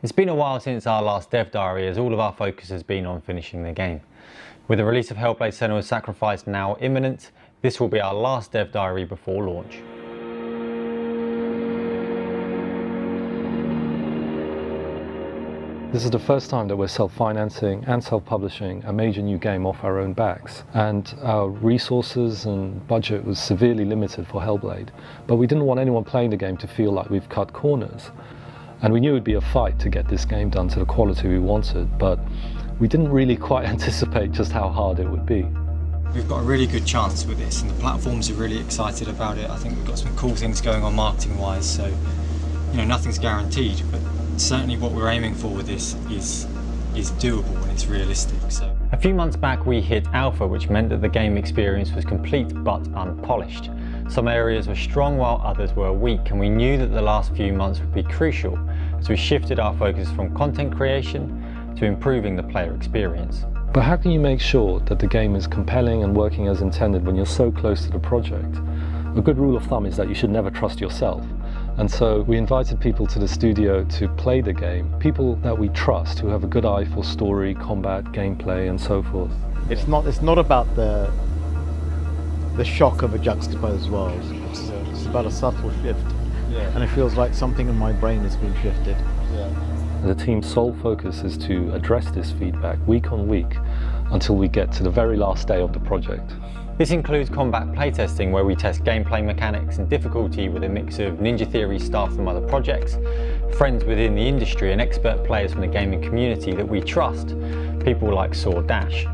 It's been a while since our last dev diary, as all of our focus has been on finishing the game. With the release of Hellblade: Senua's Sacrifice now imminent, this will be our last dev diary before launch. This is the first time that we're self-financing and self-publishing a major new game off our own backs, and our resources and budget was severely limited for Hellblade, but we didn't want anyone playing the game to feel like we've cut corners. And we knew it would be a fight to get this game done to the quality we wanted, but we didn't really quite anticipate just how hard it would be. We've got a really good chance with this, and the platforms are really excited about it. I think we've got some cool things going on marketing-wise, so nothing's guaranteed, but certainly what we're aiming for with this is doable and it's realistic. So a few months back we hit alpha, which meant that the game experience was complete but unpolished. Some areas were strong while others were weak, and we knew that the last few months would be crucial as we shifted our focus from content creation to improving the player experience. But how can you make sure that the game is compelling and working as intended when you're so close to the project? A good rule of thumb is that you should never trust yourself. And so we invited people to the studio to play the game, people that we trust, who have a good eye for story, combat, gameplay and so forth. It's not about the shock of a juxtaposed world. It's about a subtle shift. Yeah. And it feels like something in my brain has been shifted. Yeah. The team's sole focus is to address this feedback week on week until we get to the very last day of the project. This includes combat playtesting, where we test gameplay mechanics and difficulty with a mix of Ninja Theory staff from other projects, friends within the industry and expert players from the gaming community that we trust, people like Saw Dash.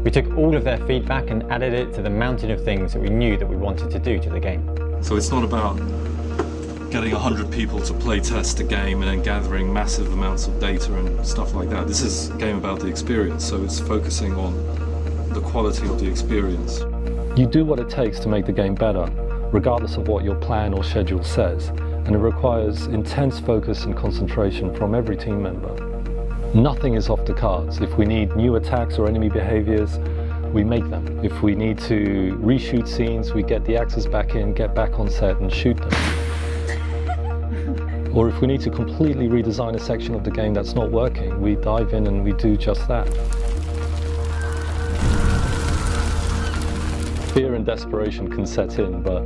We took all of their feedback and added it to the mountain of things that we knew that we wanted to do to the game. So it's not about getting 100 people to play test a game and then gathering massive amounts of data and stuff like that. This is a game about the experience, so it's focusing on the quality of the experience. You do what it takes to make the game better, regardless of what your plan or schedule says, and it requires intense focus and concentration from every team member. Nothing is off the cards. If we need new attacks or enemy behaviors, we make them. If we need to reshoot scenes, we get the actors back in, get back on set and shoot them. Or if we need to completely redesign a section of the game that's not working, we dive in and we do just that. Fear and desperation can set in, but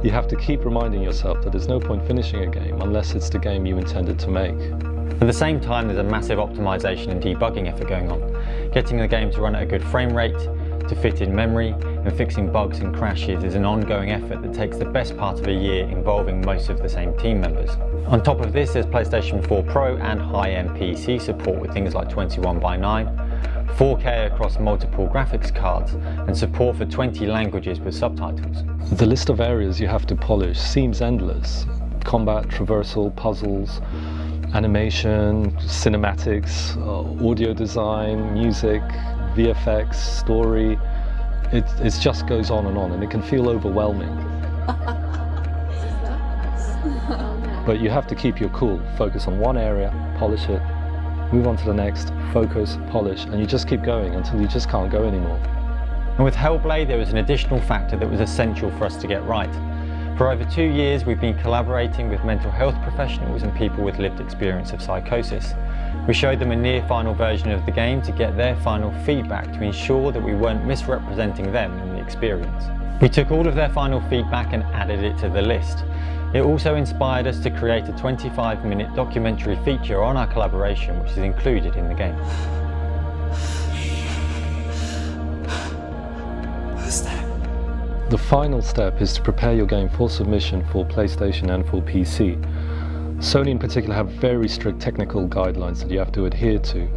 you have to keep reminding yourself that there's no point finishing a game unless it's the game you intended to make. At the same time, there's a massive optimization and debugging effort going on. Getting the game to run at a good frame rate, to fit in memory, and fixing bugs and crashes is an ongoing effort that takes the best part of a year, involving most of the same team members. On top of this, there's PlayStation 4 Pro and high-end PC support with things like 21:9, 4K across multiple graphics cards, and support for 20 languages with subtitles. The list of areas you have to polish seems endless. Combat, traversal, puzzles, animation, cinematics, audio design, music, VFX, story. It just goes on, and it can feel overwhelming. But you have to keep your cool, focus on one area, polish it, move on to the next, focus, polish, and you just keep going until you just can't go anymore. And with Hellblade, there was an additional factor that was essential for us to get right. For over 2 years, we've been collaborating with mental health professionals and people with lived experience of psychosis. We showed them a near final version of the game to get their final feedback to ensure that we weren't misrepresenting them in the experience. We took all of their final feedback and added it to the list. It also inspired us to create a 25-minute documentary feature on our collaboration, which is included in the game. Who's that? The final step is to prepare your game for submission for PlayStation and for PC. Sony in particular have very strict technical guidelines that you have to adhere to,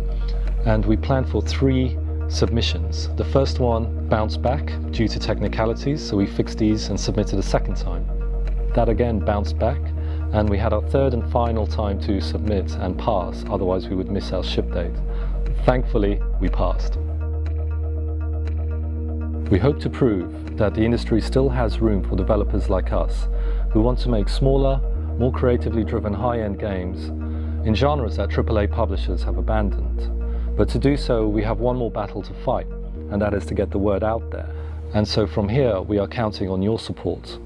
and we planned for 3 submissions. The first one bounced back due to technicalities, so we fixed these and submitted a second time. That again bounced back, and we had our third and final time to submit and pass, otherwise we would miss our ship date. Thankfully, we passed. We hope to prove that the industry still has room for developers like us, who want to make smaller, more creatively driven high-end games in genres that AAA publishers have abandoned. But to do so, we have one more battle to fight, and that is to get the word out there. And so from here, we are counting on your support.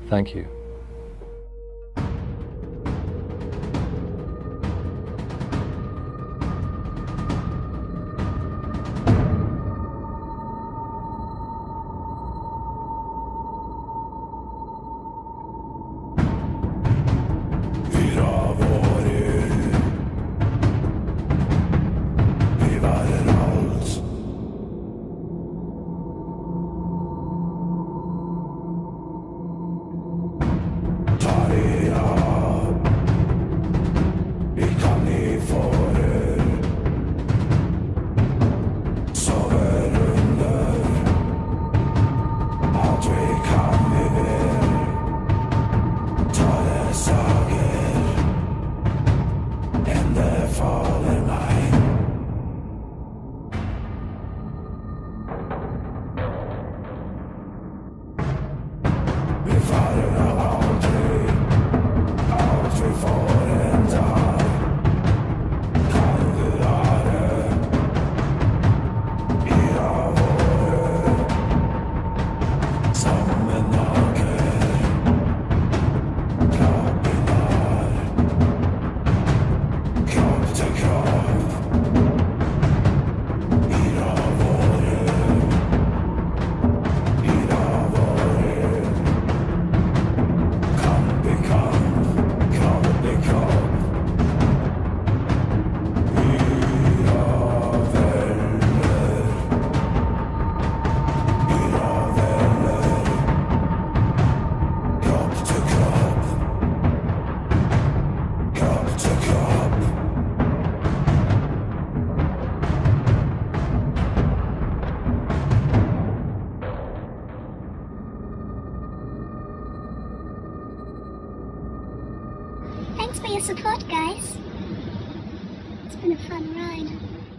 Thank you. It's been a fun ride.